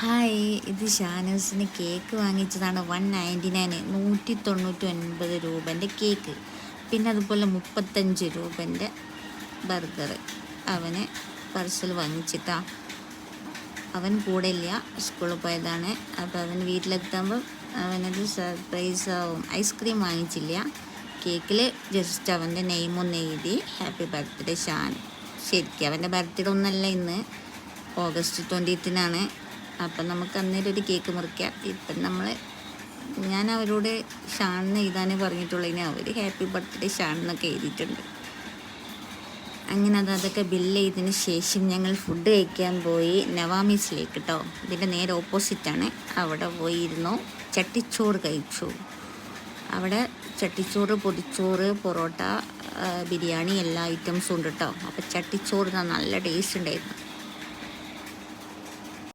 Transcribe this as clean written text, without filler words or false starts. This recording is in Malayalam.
ഹായ്, ഇത് ഷാനൂസിന് കേക്ക് വാങ്ങിച്ചതാണ്. 199 199 കേക്ക്. പിന്നെ അതുപോലെ 35 ബർഗർ അവന് പാർസൽ വാങ്ങിച്ചിട്ടാ. അവൻ കൂടെ ഇല്ല, സ്കൂളിൽ പോയതാണ്. അപ്പോൾ അവൻ വീട്ടിലെത്തുമ്പോൾ അവനത് സർപ്രൈസ് ആവും. ഐസ്ക്രീം വാങ്ങിച്ചില്ല. കേക്കിൽ ജസ്റ്റ് അവൻ്റെ നെയിമൊന്ന് എഴുതി ഹാപ്പി ബർത്ത്ഡേ ഷാൻ. ശരിക്കും അവൻ്റെ ബർത്ത്ഡേ ഒന്നല്ല, ഇന്ന് ഓഗസ്റ്റ് 20th അപ്പം നമുക്ക് അന്നേരം ഒരു കേക്ക് മുറിക്കാം. ഇപ്പം ഞാൻ അവരോട് ഷാൻ എന്ന് എഴുതാനേ പറഞ്ഞിട്ടുള്ളതിന് അവർ ഹാപ്പി ബർത്ത്ഡേ ഷാൻ എന്നൊക്കെ എഴുതിയിട്ടുണ്ട്. അങ്ങനെ അതൊക്കെ ബില്ല് ചെയ്തതിന് ശേഷം ഞങ്ങൾ ഫുഡ് കഴിക്കാൻ പോയി. നവാമീസിലേക്ക് കേട്ടോ. ഇതിൻ്റെ നേരെ ഓപ്പോസിറ്റാണ്. അവിടെ പോയിരുന്നു ചട്ടിച്ചോറ് കഴിച്ചു. അവിടെ ചട്ടിച്ചോറ്, പൊതിച്ചോറ്, പൊറോട്ട, ബിരിയാണി എല്ലാ ഐറ്റംസും ഉണ്ട് കേട്ടോ. അപ്പോൾ ചട്ടിച്ചോറ് നല്ല ടേസ്റ്റ് ഉണ്ടായിരുന്നു.